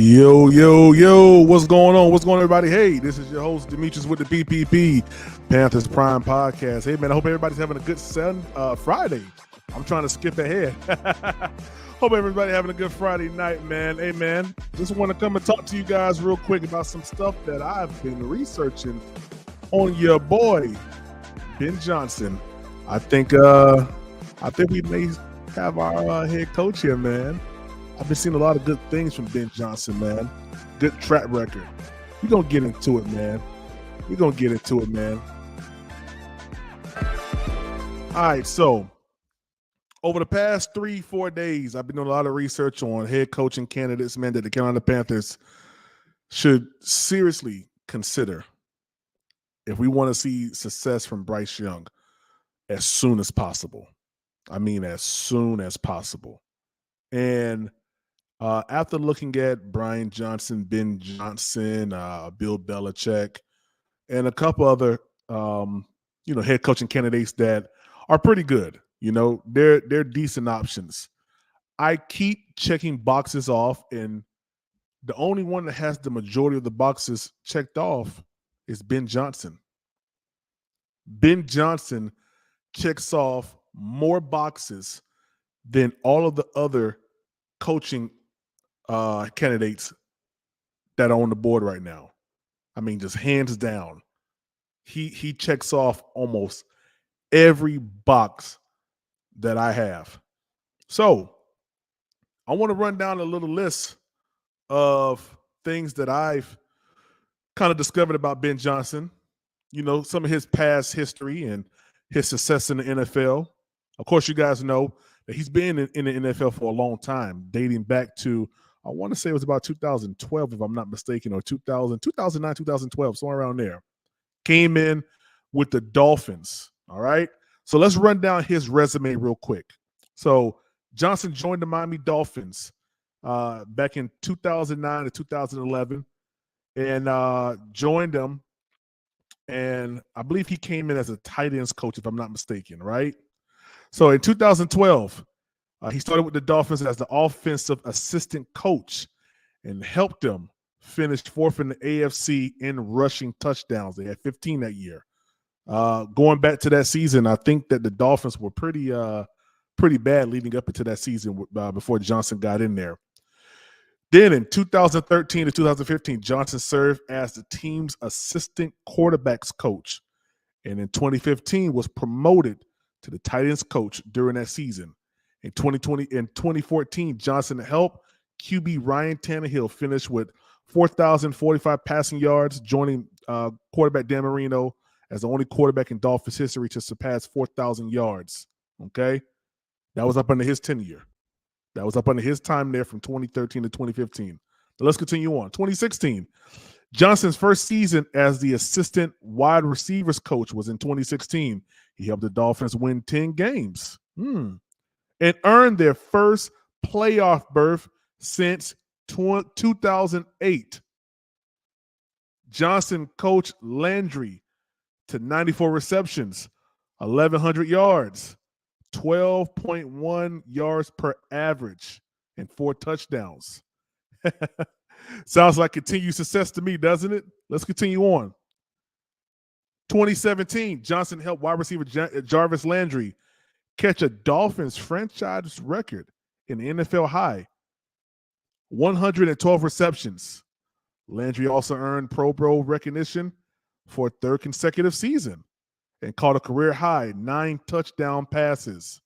Yo, what's going on? What's going on, everybody? Hey, this is your host, Demetrius with the PPP, Panthers Prime Podcast. Hey, man, I hope everybody's having a good Friday. I'm trying to skip ahead. Hope everybody having a good Friday night, man. Hey, man, just want to come and talk to you guys real quick about some stuff that I've been researching on your boy, Ben Johnson. I think we may have our head coach here, man. I've been seeing a lot of good things from Ben Johnson, man. Good track record. We're going to get into it, man. All right, so over the past 3-4 days, I've been doing a lot of research on head coaching candidates, man, that the Carolina Panthers should seriously consider if we want to see success from Bryce Young as soon as possible. I mean, as soon as possible. And after looking at Brian Johnson, Ben Johnson, Bill Belichick, and a couple other, head coaching candidates that are pretty good, they're decent options. I keep checking boxes off, and the only one that has the majority of the boxes checked off is Ben Johnson. Ben Johnson checks off more boxes than all of the other coaching candidates that are on the board right now. I mean, just hands down. He checks off almost every box that I have. So I want to run down a little list of things that I've kind of discovered about Ben Johnson, some of his past history and his success in the NFL. Of course, you guys know that he's been in the NFL for a long time, dating back to, I want to say it was about 2012, if I'm not mistaken, or 2009, 2012, somewhere around there. Came in with the Dolphins, all right? So let's run down his resume real quick. So Johnson joined the Miami Dolphins back in 2009 to 2011 and joined them. And I believe he came in as a tight ends coach, if I'm not mistaken, right? So in 2012, he started with the Dolphins as the offensive assistant coach and helped them finish fourth in the AFC in rushing touchdowns. They had 15 that year. Going back to that season, I think that the Dolphins were pretty bad leading up into that season before Johnson got in there. Then in 2013 to 2015, Johnson served as the team's assistant quarterbacks coach, and in 2015 was promoted to the tight ends coach during that season. In 2014, Johnson helped QB Ryan Tannehill finish with 4,045 passing yards, joining quarterback Dan Marino as the only quarterback in Dolphins history to surpass 4,000 yards. Okay? That was up under his tenure. That was up under his time there from 2013 to 2015. But let's continue on. 2016, Johnson's first season as the assistant wide receivers coach was in 2016. He helped the Dolphins win 10 games and earned their first playoff berth since 2008. Johnson coached Landry to 94 receptions, 1,100 yards, 12.1 yards per average, and 4 touchdowns. Sounds like continued success to me, doesn't it? Let's continue on. 2017, Johnson helped wide receiver Jarvis Landry catch a Dolphins franchise record in the NFL high, 112 receptions. Landry also earned Pro Bowl recognition for a third consecutive season and caught a career high 9 touchdown passes.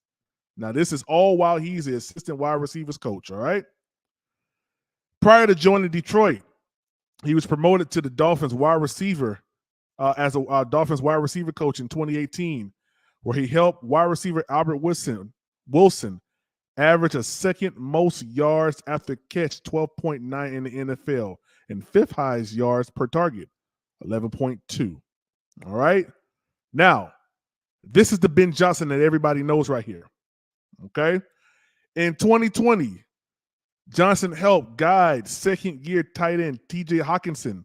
Now, this is all while he's the assistant wide receivers coach, all right? Prior to joining Detroit, he was promoted to the Dolphins wide receiver as a Dolphins wide receiver coach in 2018, where he helped wide receiver Albert Wilson average a second most yards after catch, 12.9 in the NFL, and fifth highest yards per target, 11.2. All right? Now, this is the Ben Johnson that everybody knows right here. Okay? In 2020, Johnson helped guide second-year tight end T.J. Hawkinson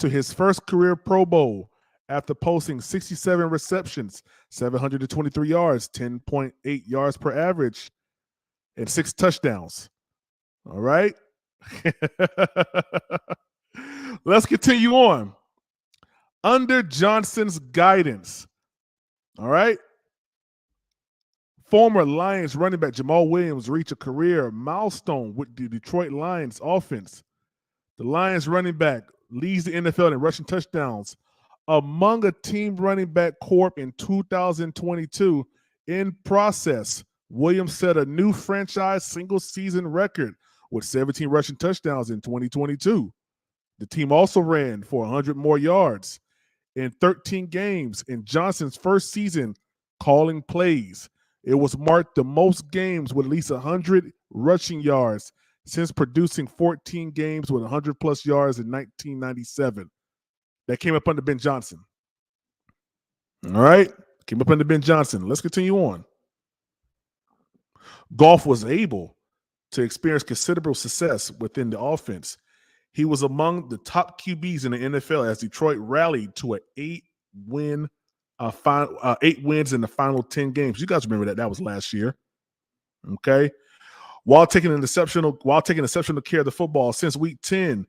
to his first career Pro Bowl after posting 67 receptions, 723 yards, 10.8 yards per average, and 6 touchdowns. All right? Let's continue on. Under Johnson's guidance, all right, former Lions running back Jamal Williams reached a career milestone with the Detroit Lions offense. The Lions running back leads the NFL in rushing touchdowns. Among a team running back corps in 2022, in process, Williams set a new franchise single-season record with 17 rushing touchdowns in 2022. The team also ran for 100 more yards in 13 games in Johnson's first season calling plays. It was marked the most games with at least 100 rushing yards since producing 14 games with 100-plus yards in 1997. That came up under Ben Johnson. All right? Came up under Ben Johnson. Let's continue on. Goff was able to experience considerable success within the offense. He was among the top QBs in the NFL as Detroit rallied to an 8 wins in the final 10 games. You guys remember that? That was last year. Okay. While taking exceptional care of the football since week 10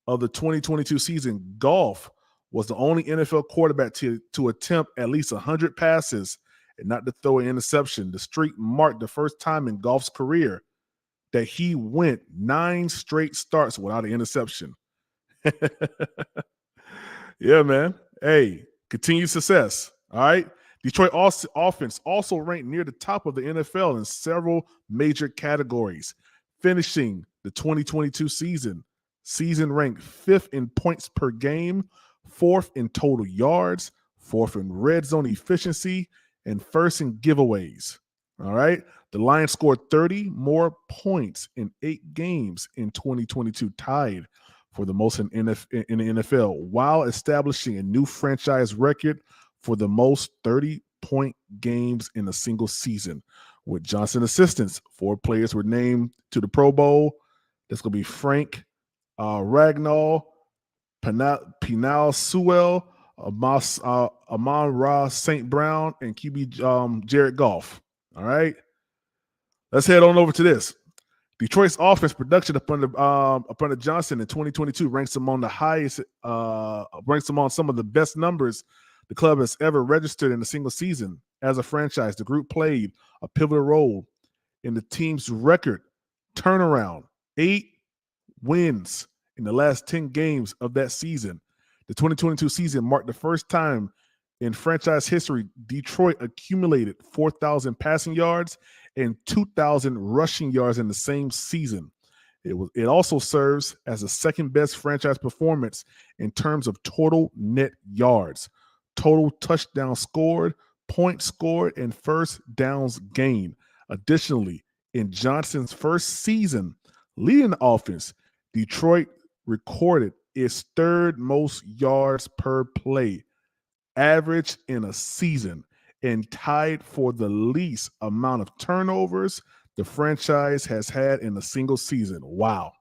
of the 2022 season, Goff was the only NFL quarterback to attempt at least 100 passes and not to throw an interception. The streak marked the first time in Goff's career that he went 9 straight starts without an interception. Yeah, man. Hey, continued success. All right. Detroit offense also ranked near the top of the NFL in several major categories, finishing the 2022 season ranked 5th in points per game, 4th in total yards, 4th in red zone efficiency, and 1st in giveaways. All right. The Lions scored 30 more points in 8 games in 2022, tied for the most in the NFL, while establishing a new franchise record for the most 30-point games in a single season. With Johnson assistants, 4 players were named to the Pro Bowl. That's going to be Frank Ragnall, Penal Sewell, Amon-Ra St. Brown, and QB Jared Goff. All right. Let's head on over to this. Detroit's offense production upon the Johnson in 2022 ranks among the highest, ranks among some of the best numbers the club has ever registered in a single season. As a franchise, the group played a pivotal role in the team's record turnaround, 8 wins in the last 10 games of that season. The 2022 season marked the first time in franchise history Detroit accumulated 4,000 passing yards and 2,000 rushing yards in the same season. It also serves as the second best franchise performance in terms of total net yards, total touchdowns scored, points scored, and first downs gained. Additionally, in Johnson's first season leading the offense, Detroit recorded its 3rd most yards per play average in a season and tied for the least amount of turnovers the franchise has had in a single season. Wow.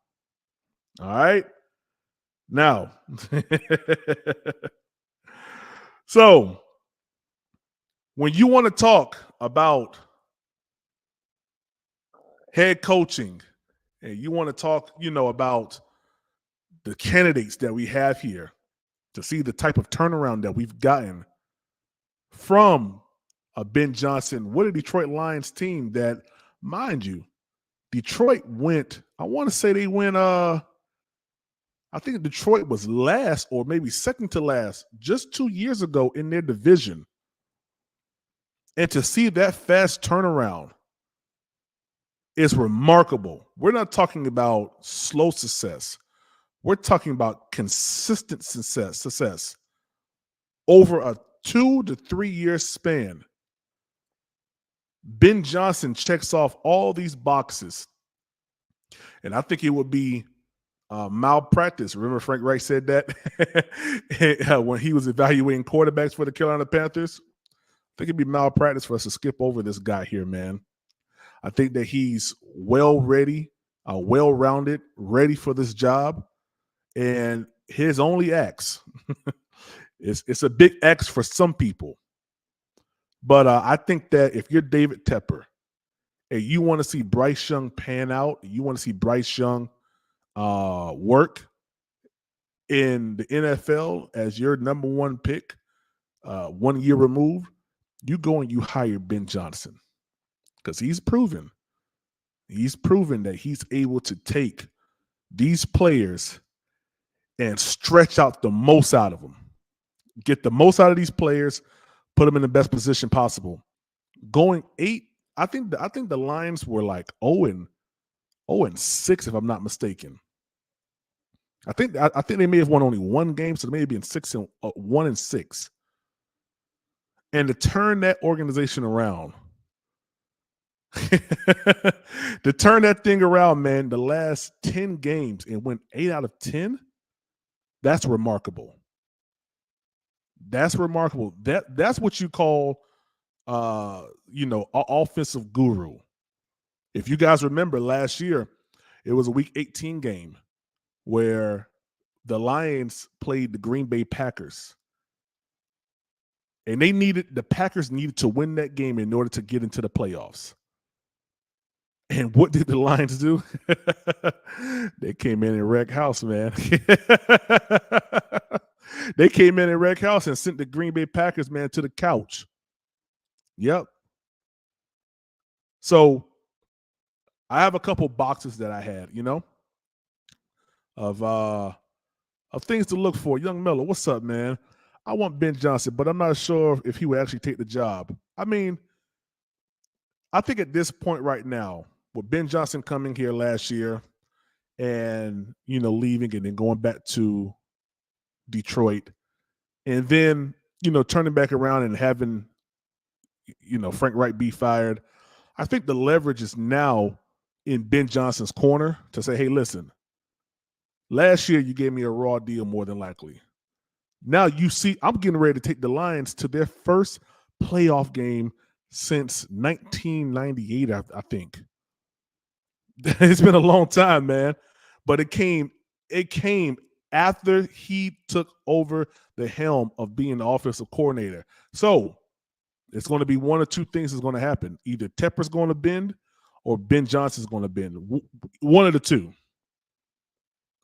All right. Now, so when you want to talk about head coaching and you want to talk, about the candidates that we have here to see the type of turnaround that we've gotten from a Ben Johnson with a Detroit Lions team that, mind you, Detroit went, I want to say they went, I think Detroit was last or maybe second to last just 2 years ago in their division. And to see that fast turnaround is remarkable. We're not talking about slow success. We're talking about consistent success over a 2 to 3 year span. Ben Johnson checks off all these boxes. And I think it would be malpractice. Remember Frank Reich said that when he was evaluating quarterbacks for the Carolina Panthers? I think it'd be malpractice for us to skip over this guy here, man. I think that he's well-rounded, ready for this job. And his only X, it's a big X for some people. But I think that if you're David Tepper and you want to see Bryce Young pan out, you want to see Bryce Young work in the NFL as your number one pick, 1 year removed, you go and you hire Ben Johnson because he's proven that he's able to take these players and stretch out the most out of them, get the most out of these players, put them in the best position possible. Going 8, I think the Lions were like 0-6 if I'm not mistaken. I think they may have won only one game, so they may have been 1-6. And to turn that organization around, to turn that thing around, man, the last 10 games and win 8 out of 10, that's remarkable. That's remarkable. That's what you call offensive guru. If you guys remember last year, it was a week 18 game where the Lions played the Green Bay Packers. And the Packers needed to win that game in order to get into the playoffs. And what did the Lions do? They came in and wrecked house, man. They came in and wrecked house and sent the Green Bay Packers, man, to the couch. Yep. So I have a couple boxes that I had, of things to look for. Young Miller, what's up, man? I want Ben Johnson, but I'm not sure if he would actually take the job. I mean, I think at this point right now, with Ben Johnson coming here last year and, leaving and then going back to Detroit and then, turning back around and having, Frank Wright be fired, I think the leverage is now in Ben Johnson's corner to say, hey, listen, last year you gave me a raw deal more than likely. Now you see I'm getting ready to take the Lions to their first playoff game since 1998, I think. It's been a long time, man. But it came after he took over the helm of being the offensive coordinator. So it's going to be one or two things that's going to happen. Either Tepper's going to bend or Ben Johnson's going to bend. One of the two.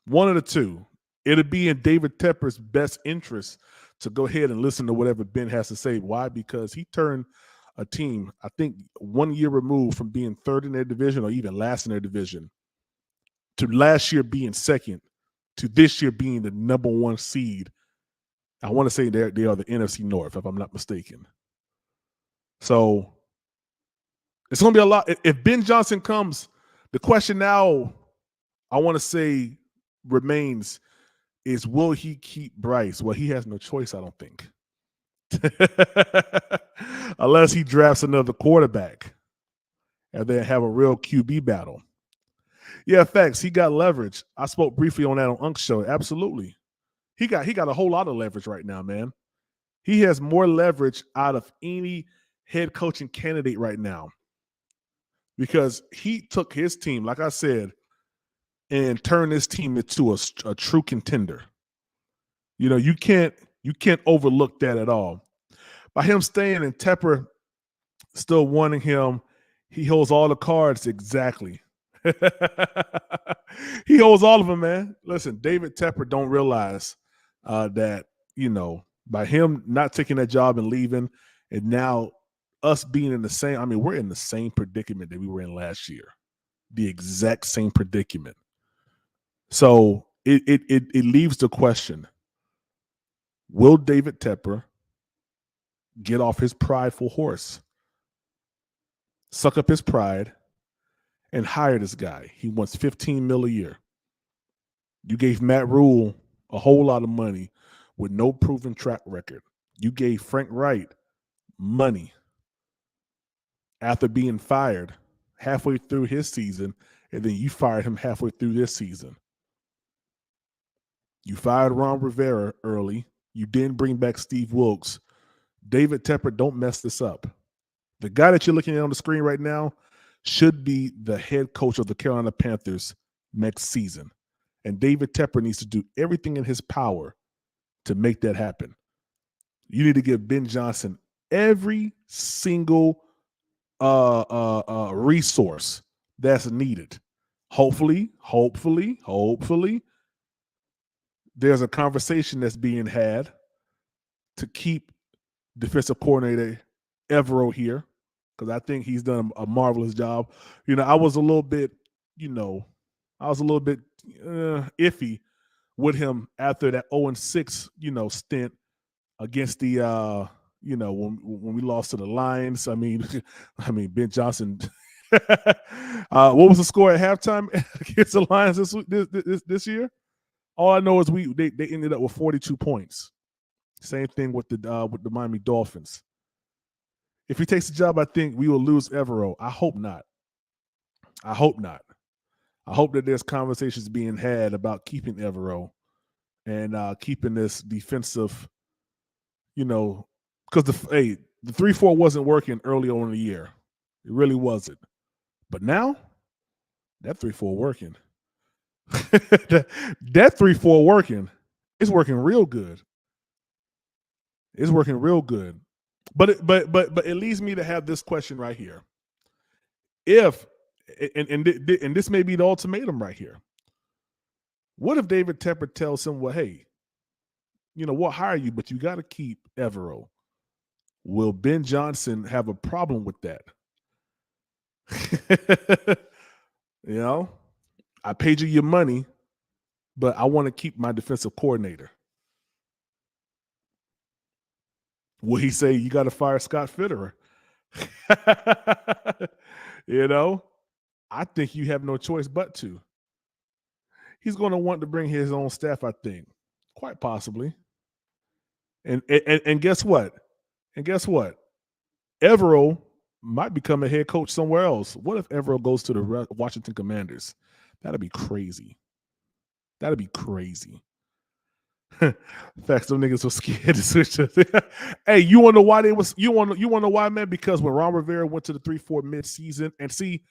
One of the two. It'll be in David Tepper's best interest to go ahead and listen to whatever Ben has to say. Why? Because he turned a team, I think, 1 year removed from being third in their division or even last in their division to last year being second to this year being the number one seed. I want to say they are the NFC North, if I'm not mistaken. So it's going to be a lot. If Ben Johnson comes, the question now, I want to say, remains is will he keep Bryce? Well, he has no choice, I don't think. Unless he drafts another quarterback and then have a real QB battle. Yeah, facts. He got leverage. I spoke briefly on that on Unk's show. Absolutely. He got a whole lot of leverage right now, man. He has more leverage out of any head coaching candidate right now because he took his team, like I said, and turned this team into a true contender. You can't overlook that at all. By him staying and Tepper still wanting him, he holds all the cards exactly. He holds all of them, man. Listen, David Tepper don't realize that, by him not taking that job and leaving, and now us being in the same, we're in the same predicament that we were in last year. The exact same predicament. So it leaves the question, will David Tepper get off his prideful horse, suck up his pride, and hire this guy? He wants $15 million a year. You gave Matt Rule a whole lot of money with no proven track record. You gave Frank Wright money after being fired halfway through his season, and then you fired him halfway through this season. You fired Ron Rivera early. You didn't bring back Steve Wilkes. David Tepper, don't mess this up. The guy that you're looking at on the screen right now should be the head coach of the Carolina Panthers next season. And David Tepper needs to do everything in his power to make that happen. You need to give Ben Johnson every single resource that's needed. Hopefully, there's a conversation that's being had to keep defensive coordinator Evero here because I think he's done a marvelous job. I was a little bit, iffy with him after that 0-6, stint against the, when we lost to the Lions. I mean, Ben Johnson. What was the score at halftime against the Lions this year? All I know is they ended up with 42 points. Same thing with the Miami Dolphins. If he takes the job, I think we will lose Evero. I hope not. I hope that there's conversations being had about keeping Evero and keeping this defensive, because the 3-4 wasn't working early on in the year. It really wasn't. But now, that 3-4 working. that 3-4 working. It's working real good. It's working real good. But it leads me to have this question right here. If and this may be the ultimatum right here. What if David Tepper tells him, well, hey, we'll hire you, but you got to keep Evero? Will Ben Johnson have a problem with that? I paid you your money, but I want to keep my defensive coordinator. Will he say you got to fire Scott Fitterer? I think you have no choice but to. He's going to want to bring his own staff, I think, quite possibly. And guess what? Evero might become a head coach somewhere else. What if Evero goes to the Washington Commanders? That'd be crazy. Facts, them niggas were scared to switch. Hey, you want to know why you want to know why, man? Because when Ron Rivera went to the 3-4 mid-season, and see,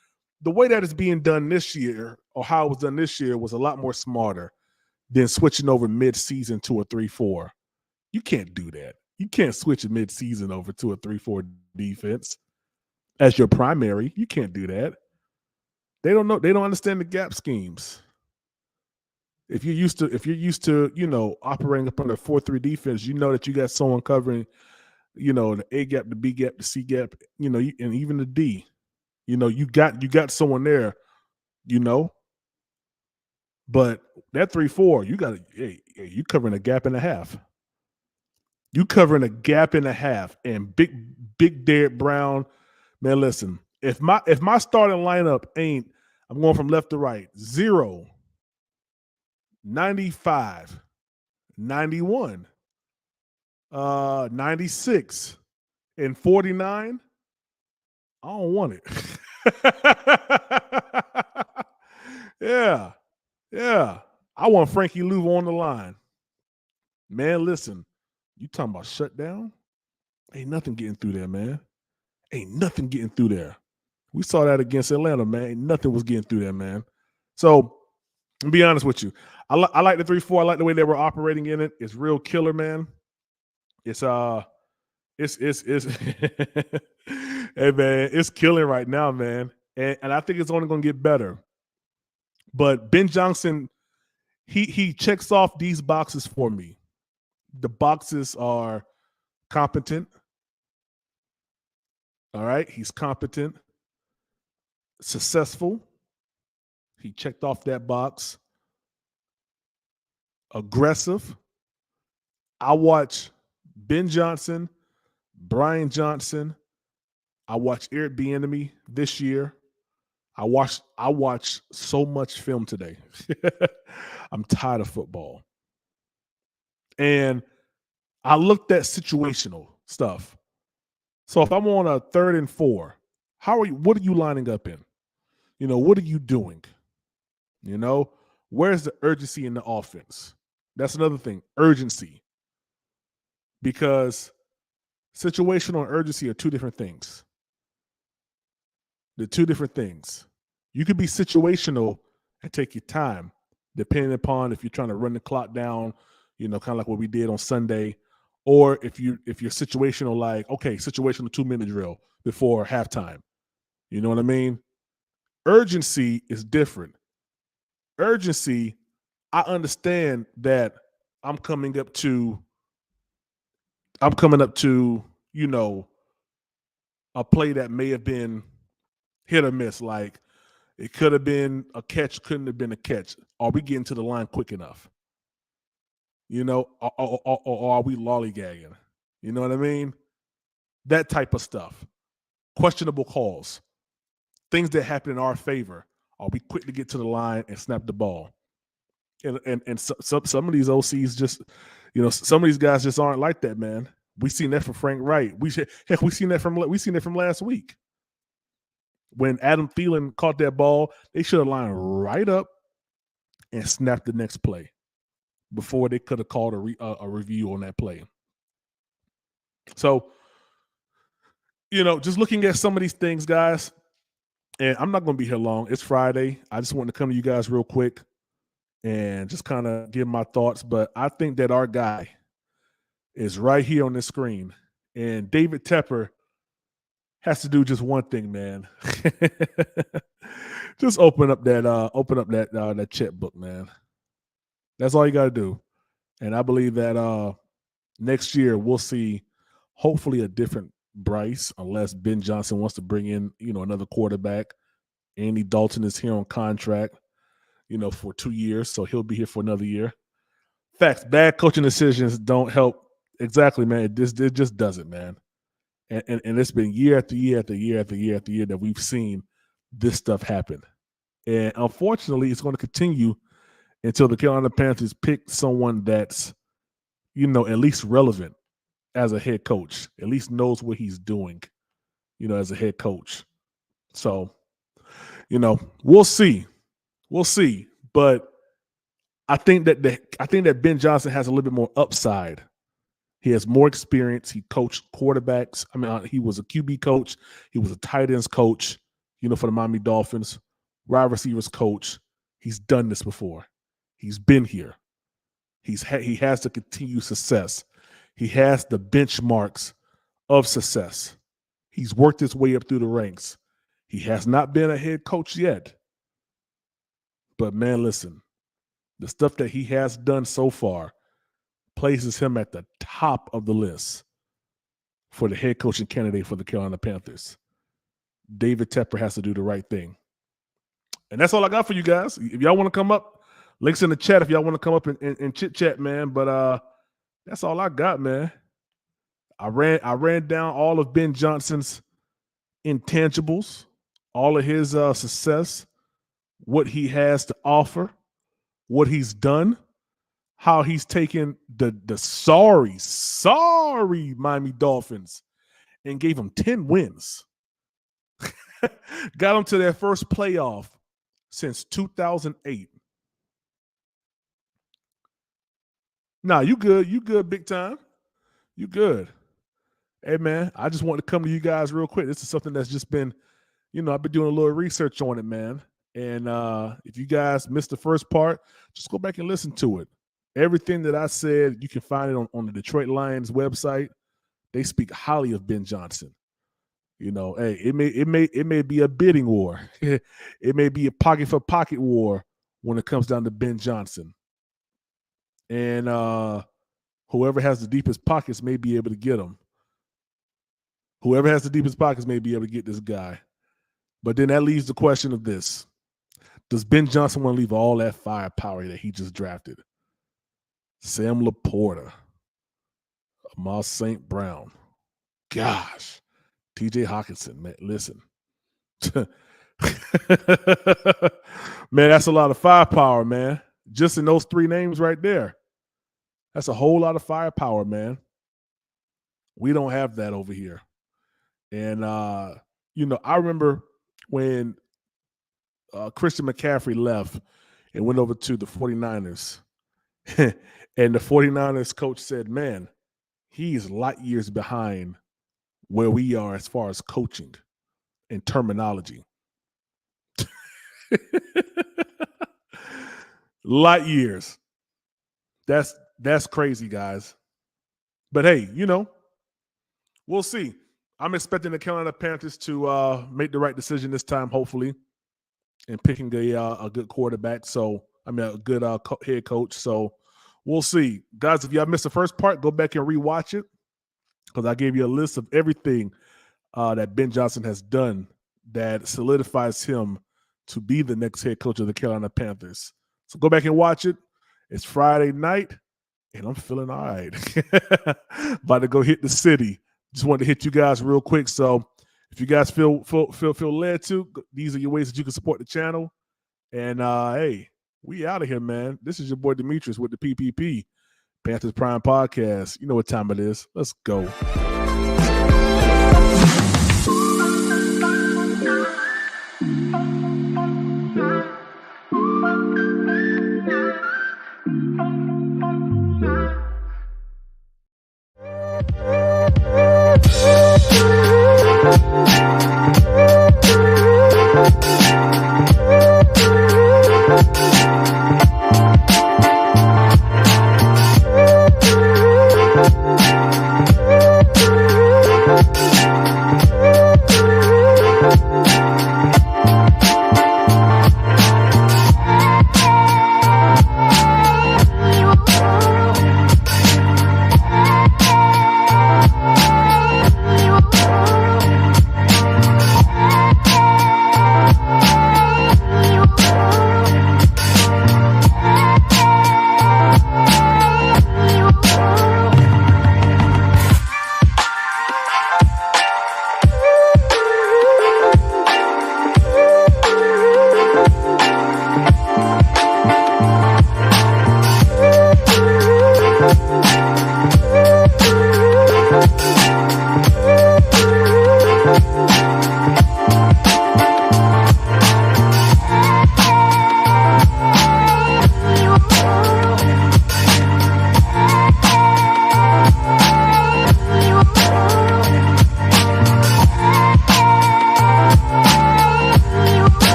the way that it's being done this year, or how it was done this year, was a lot more smarter than switching over mid-season to a 3-4. You can't do that. You can't switch a mid-season over to a 3-4 defense as your primary. You can't do that. They don't know. They don't understand the gap schemes. If you're used to, operating up under a 4-3 defense, you know that you got someone covering, the A gap, the B gap, the C gap, and even the D. You got someone there, But that 3-4, you covering a gap and a half. You covering a gap and a half, and big Derek Brown, man. Listen, if my starting lineup ain't, I'm going from left to right, 0, 95, 91, 96, and 49, I don't want it. Yeah. I want Frankie Louvo on the line. Man, listen, you talking about shutdown? Ain't nothing getting through there, man. Ain't nothing getting through there. We saw that against Atlanta, man. Ain't nothing was getting through there, man. So, to be honest with you, I like the 3-4. I like the way they were operating in it. It's real killer, man. It's hey man, it's killing right now, man. And I think it's only gonna get better. But Ben Johnson, he checks off these boxes for me. The boxes are competent. All right, he's competent, successful. He checked off that box. Aggressive. I watch Ben Johnson, Brian Johnson. I watched Eric Bieniemy this year. I watched so much film today. I'm tired of football. And I looked at situational stuff. So if I'm on a 3rd and 4, what are you lining up in? What are you doing? Where's the urgency in the offense? That's another thing, urgency. Because situational and urgency are two different things. They're two different things. You could be situational and take your time, depending upon if you're trying to run the clock down, kind of like what we did on Sunday, or if you're situational, like, okay, situational 2-minute drill before halftime. You know what I mean? Urgency is different. urgency, I understand that I'm coming up to you know, a play that may have been hit or miss. Like it could have been a catch, couldn't have been a catch. Are we getting to the line quick enough? You know, or are we lollygagging? You know what I mean? That type of stuff. Questionable calls, things that happen in our favor. Are we quick to get to the line and snap the ball? And some of these OCs just, some of these guys just aren't like that, man. We seen that from Frank Wright. We seen that from last week when Adam Thielen caught that ball. They should have lined right up and snapped the next play before they could have called a review on that play. So, just looking at some of these things, guys, and I'm not going to be here long. It's Friday. I just wanted to come to you guys real quick and just kind of give my thoughts. But I think that our guy is right here on this screen. And David Tepper has to do just one thing, man. Just open up that checkbook, man. That's all you got to do. And I believe that next year we'll see hopefully a different Bryce, unless Ben Johnson wants to bring in, another quarterback. Andy Dalton is here on contract, for 2 years, so he'll be here for another year. Facts, bad coaching decisions don't help. Exactly, man. It just doesn't, man. And it's been year after year after year after year after year that we've seen this stuff happen. And unfortunately, it's going to continue until the Carolina Panthers pick someone that's, at least relevant as a head coach, at least knows what he's doing, as a head coach. So, we'll see. We'll see. But I think that Ben Johnson has a little bit more upside. He has more experience. He coached quarterbacks. I mean, he was a QB coach. He was a tight ends coach, for the Miami Dolphins, wide receivers coach. He's done this before. He's been here. He has the continued success. He has the benchmarks of success. He's worked his way up through the ranks. He has not been a head coach yet. But, man, listen, the stuff that he has done so far places him at the top of the list for the head coaching candidate for the Carolina Panthers. David Tepper has to do the right thing. And that's all I got for you guys. If y'all want to come up, links in the chat if y'all want to come up and chit-chat, man. But that's all I got, man. I ran down all of Ben Johnson's intangibles, all of his success, what he has to offer, what he's done, how he's taken the sorry Miami Dolphins and gave them 10 wins. Got them to their first playoff since 2008. Nah, you good. You good big time. You good. Hey, man, I just want to come to you guys real quick. This is something that's just been, I've been doing a little research on it, man. And if you guys missed the first part, just go back and listen to it. Everything that I said, you can find it on the Detroit Lions website. They speak highly of Ben Johnson. Hey, it may be a bidding war. It may be a pocket for pocket war when it comes down to Ben Johnson. And whoever has the deepest pockets may be able to get him. Whoever has the deepest pockets may be able to get this guy. But then that leaves the question of this. Does Ben Johnson want to leave all that firepower that he just drafted? Sam Laporta, Amar St. Brown. Gosh. TJ Hawkinson, man, listen. Man, that's a lot of firepower, man. Just in those 3 names right there. That's a whole lot of firepower, man. We don't have that over here. And, I remember when Christian McCaffrey left and went over to the 49ers. And the 49ers coach said, man, he's light years behind where we are as far as coaching and terminology. Light years. That's crazy, guys. But hey, we'll see. I'm expecting the Carolina Panthers to make the right decision this time, hopefully. and picking a good quarterback. So, I mean, a good head coach. So, we'll see. Guys, if y'all missed the first part, go back and rewatch it because I gave you a list of everything that Ben Johnson has done that solidifies him to be the next head coach of the Carolina Panthers. So, go back and watch it. It's Friday night, and I'm feeling all right. About to go hit the city. Just wanted to hit you guys real quick. So, if you guys feel led to, these are your ways that you can support the channel. And hey, we out of here, man. This is your boy Demetrius with the PPP Panthers Prime Podcast. You know what time it is. Let's go.